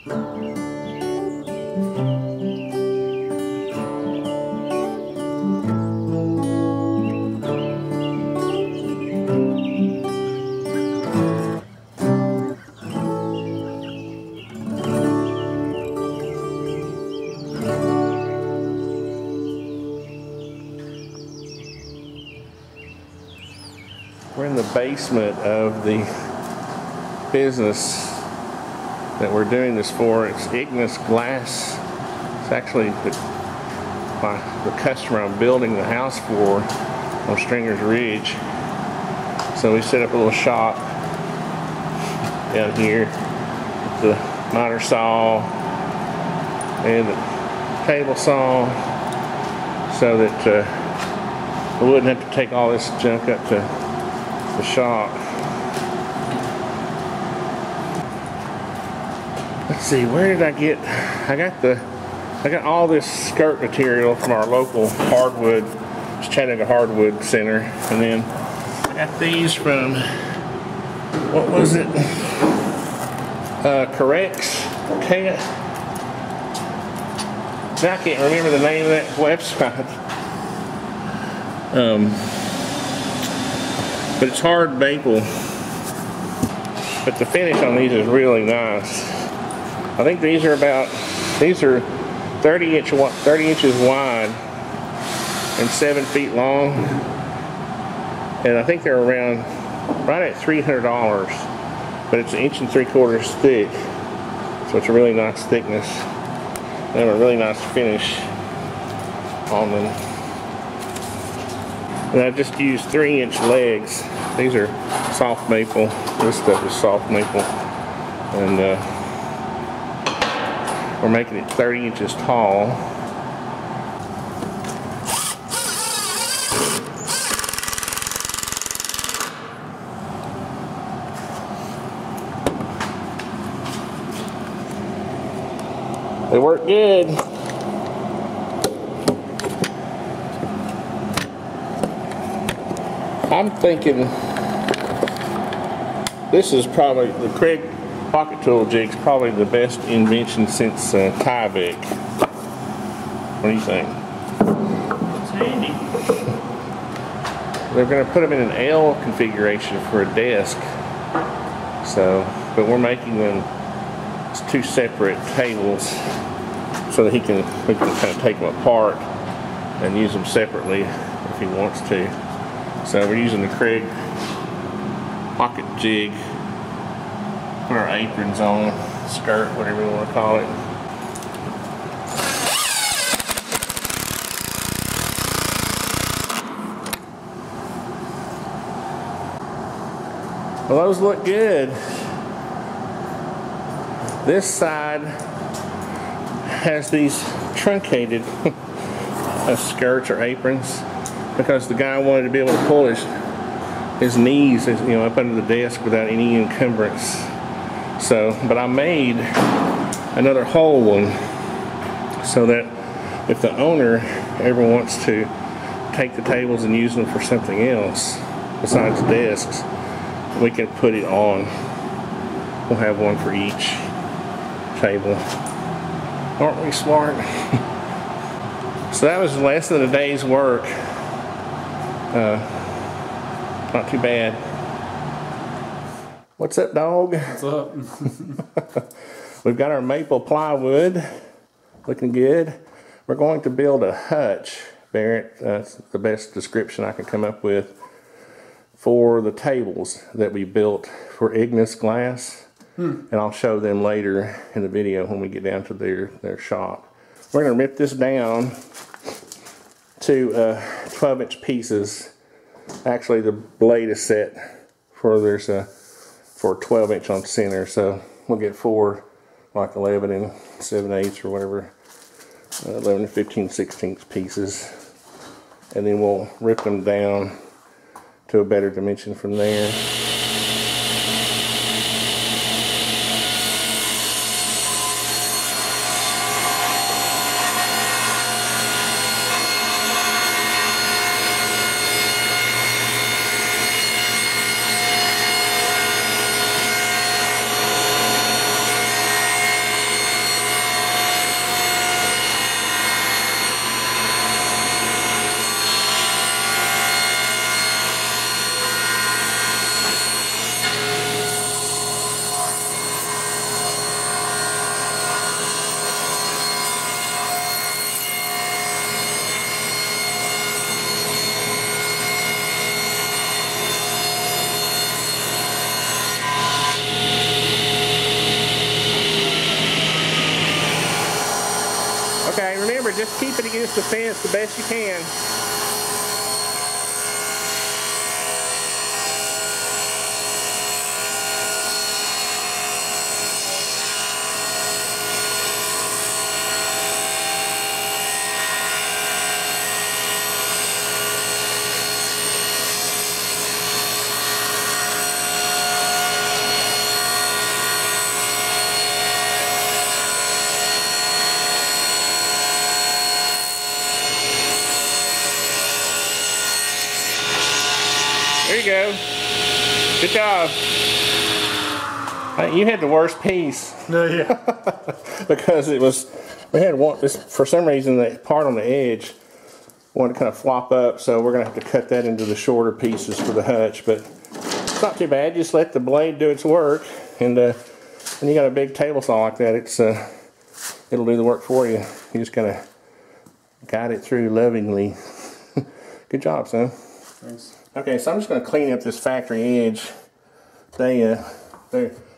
We're in the basement of the business that we're doing this for. It's Ignis Glass. It's actually the customer I'm building the house for on Stringer's Ridge. So we set up a little shop down here with the miter saw and the table saw, so that we wouldn't have to take all this junk up to the shop. Let's see, where did I get? I got all this skirt material from our local hardwood, Chattanooga Hardwood Center, and then I got these from, what was it? Corrects. Okay. Now I can't remember the name of that website. But it's hard maple. But the finish on these is really nice. I think these are 30 inches wide and 7 feet long. And I think they're around right at $300. But it's 1 3/4 inches thick. So it's a really nice thickness. They have a really nice finish on them. And I just used 3-inch legs. These are soft maple. This stuff is soft maple. And we're making it 30 inches tall. They work good. I'm thinking this is probably, the Craig pocket tool jig is probably the best invention since Tyvek. What do you think? It's handy. They're going to put them in an L configuration for a desk. So, but we're making them as 2 separate tables so that we can kind of take them apart and use them separately if he wants to. So we're using the Craig pocket jig. Put our aprons on, skirt, whatever you want to call it. Well, those look good. This side has these truncated skirts or aprons, because the guy wanted to be able to pull his knees, up under the desk without any encumbrance. So, but I made another whole one so that if the owner ever wants to take the tables and use them for something else besides desks, we can put it on. We'll have one for each table. Aren't we smart? So that was less than a day's work. Not too bad. What's up, dog? What's up? We've got our maple plywood, looking good. We're going to build a hutch, Barrett. That's the best description I can come up with for the tables that we built for Ignis Glass. And I'll show them later in the video when we get down to their shop. We're going to rip this down to 12-inch pieces. Actually, the blade is set for for 12-inch on center, so we'll get 4 like 11 and 7/8 or whatever, 11 and 15/16 pieces, and then we'll rip them down to a better dimension from there. just keep it against the fence the best you can. There you go. Good job. You had the worst piece. No, yeah. Because it was, we had one, this, for some reason the part on the edge wanted to kind of flop up, so we're going to have to cut that into the shorter pieces for the hutch, but it's not too bad. Just let the blade do its work, and when you got a big table saw like that, it's it'll do the work for you. You just gotta guide it through lovingly. Good job, son. Thanks. Okay, so I'm just going to clean up this factory edge. They're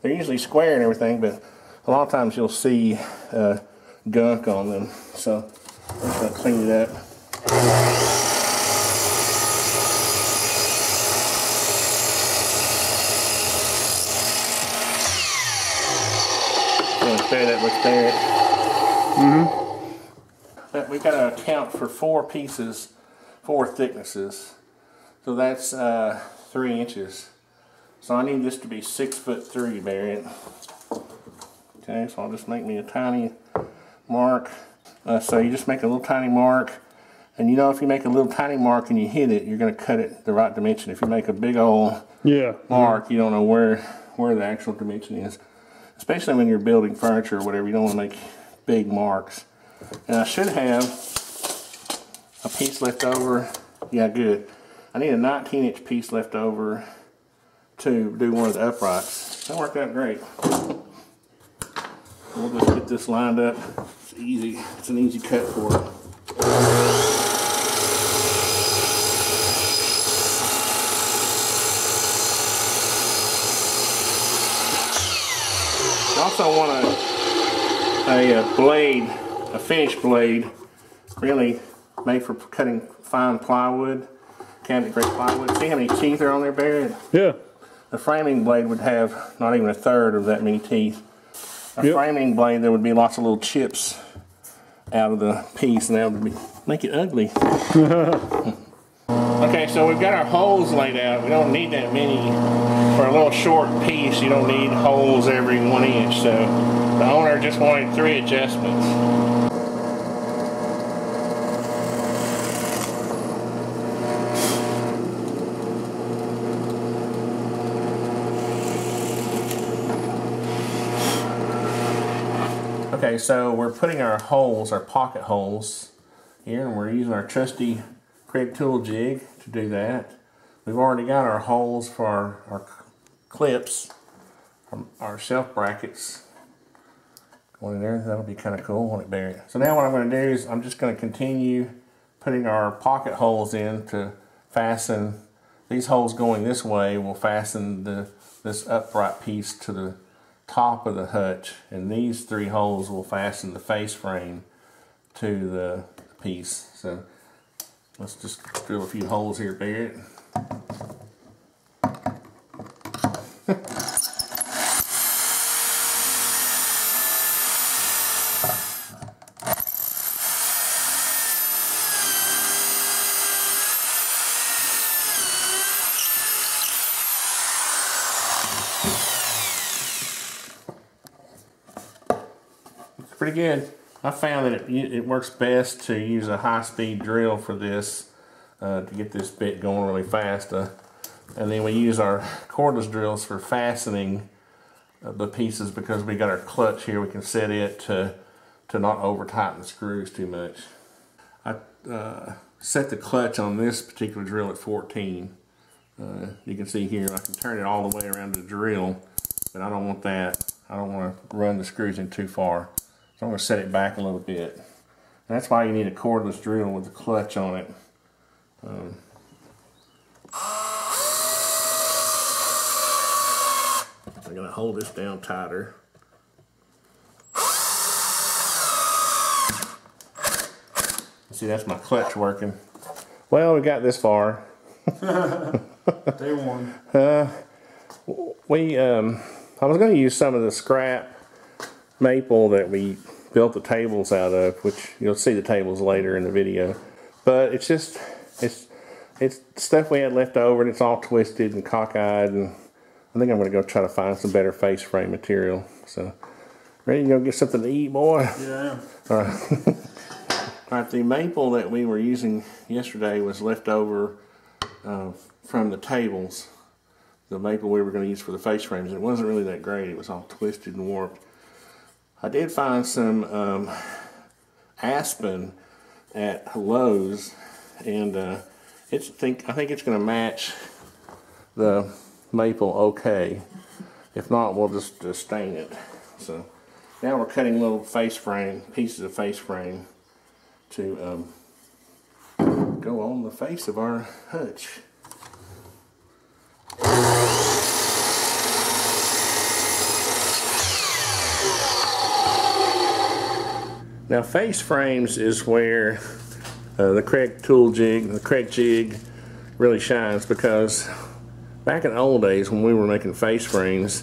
usually square and everything, but a lot of times you'll see gunk on them. So I'm just going to clean it up. That looks there. But we got to account for 4 pieces, 4 thicknesses. So that's 3 inches. So I need this to be 6'3", Barrett. Okay, so I'll just make me a tiny mark. So you just make a little tiny mark, and you know if you make a little tiny mark and you hit it, you're going to cut it the right dimension. If you make a big old mark, you don't know where the actual dimension is. Especially when you're building furniture or whatever, you don't want to make big marks. And I should have a piece left over. Yeah, good. I need a 19-inch piece left over to do one of the uprights. That worked out great. We'll just get this lined up. It's easy. It's an easy cut for it. I also want a blade, a finished blade, really made for cutting fine plywood. Cabinet grade plywood. See how many teeth are on there, Barrett? Yeah. The framing blade would have not even a third of that many teeth. A framing blade, there would be lots of little chips out of the piece, and that would make it ugly. Okay, so we've got our holes laid out. We don't need that many. For a little short piece, you don't need holes every 1 inch. So the owner just wanted 3 adjustments. Okay, so we're putting our holes, our pocket holes, here, and we're using our trusty Craig tool jig to do that. We've already got our holes for our clips, our shelf brackets going in there. That'll be kind of cool, won't it, Barry? So now what I'm going to do is I'm just going to continue putting our pocket holes in to fasten. These holes going this way will fasten this upright piece to the top of the hutch, and these 3 holes will fasten the face frame to the piece. So let's just drill a few holes here, Barrett. Pretty good. I found that it works best to use a high-speed drill for this to get this bit going really fast. And then we use our cordless drills for fastening the pieces, because we got our clutch here. We can set it to not over tighten the screws too much. I set the clutch on this particular drill at 14. You can see here I can turn it all the way around the drill, but I don't want that. I don't want to run the screws in too far. So I'm going to set it back a little bit. And that's why you need a cordless drill with a clutch on it. I'm going to hold this down tighter. See, that's my clutch working. Well, we got this far. Day one. I was going to use some of the scrap maple that we built the tables out of, which you'll see the tables later in the video. But it's just, it's stuff we had left over, and it's all twisted and cockeyed, and I think I'm going to go try to find some better face frame material. So, ready to go get something to eat, boy? Yeah. All right. All right, the maple that we were using yesterday was left over from the tables. The maple we were going to use for the face frames. It wasn't really that great. It was all twisted and warped. I did find some aspen at Lowe's, and I think it's going to match the maple okay. If not, we'll just stain it. So now we're cutting little pieces of face frame to go on the face of our hutch. Now, face frames is where the Craig jig really shines, because back in the old days when we were making face frames,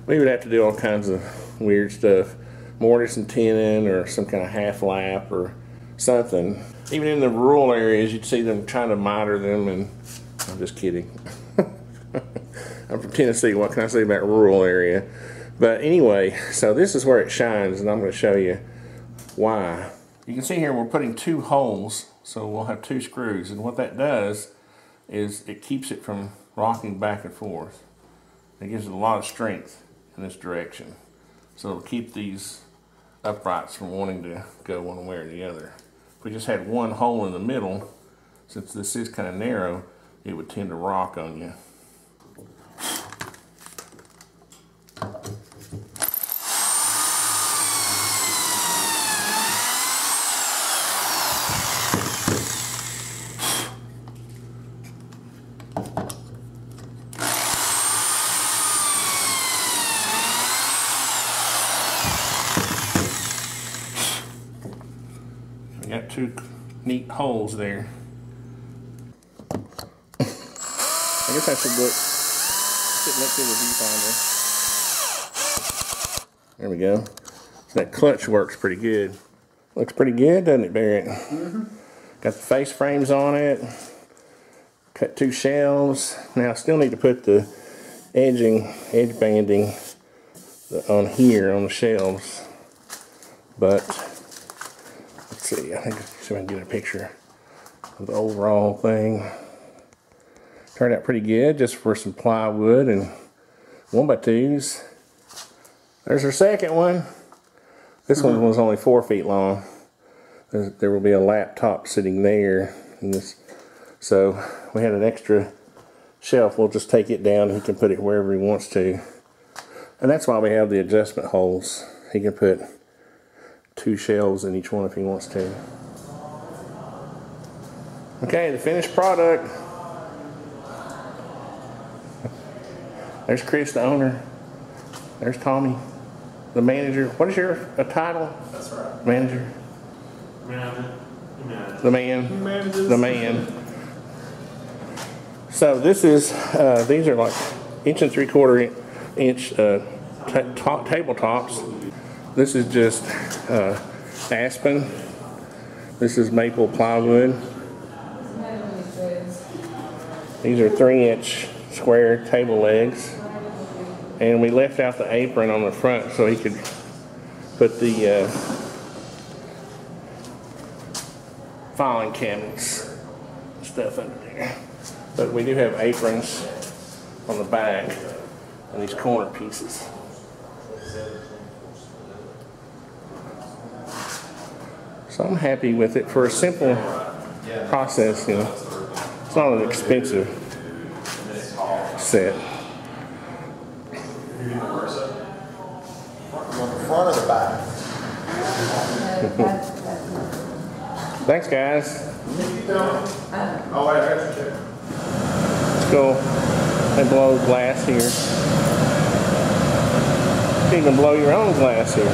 we would have to do all kinds of weird stuff, mortise and tenon or some kind of half lap or something. Even in the rural areas, you'd see them trying to miter them, and I'm just kidding. I'm from Tennessee. What can I say about rural area? But anyway, so this is where it shines, and I'm going to show you why. You can see here we're putting 2 holes, so we'll have 2 screws, and what that does is it keeps it from rocking back and forth. It gives it a lot of strength in this direction, so it'll keep these uprights from wanting to go one way or the other. If we just had 1 hole in the middle, since this is kind of narrow, it would tend to rock on you. Got 2 neat holes there. I guess I should look sitting up through the viewfinder. There we go. That clutch works pretty good. Looks pretty good, doesn't it, Barrett? Mm-hmm. Got the face frames on it. Cut 2 shelves. Now I still need to put the edge banding on here on the shelves, but let's see, I think I can get a picture of the overall thing. Turned out pretty good, just for some plywood and 1x2s. There's our second one. This one was only 4 feet long. There will be a laptop sitting there in this. So we had an extra shelf. We'll just take it down and he can put it wherever he wants to. And that's why we have the adjustment holes. He can put 2 shelves in each one if he wants to. Okay, the finished product. There's Chris, the owner. There's Tommy, the manager. What is your title? That's right. Manager. The man. The man. So this is, these are like 1 3/4 inch tabletops. This is just aspen. This is maple plywood. These are 3-inch square table legs. And we left out the apron on the front so he could put the filing cabinets and stuff under there. But we do have aprons on the back and these corner pieces. So I'm happy with it for a simple process, you know. It's not an expensive set. Front or the back? Thanks, guys. Oh, wait, I got you. Let's go and blow glass here. You can even blow your own glass here.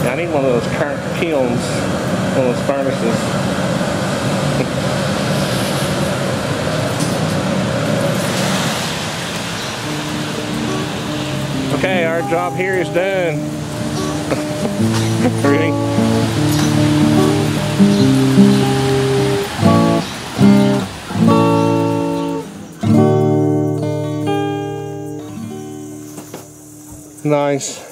I need one of those current kilns, one of those furnaces. Okay, our job here is done. Ready? Nice.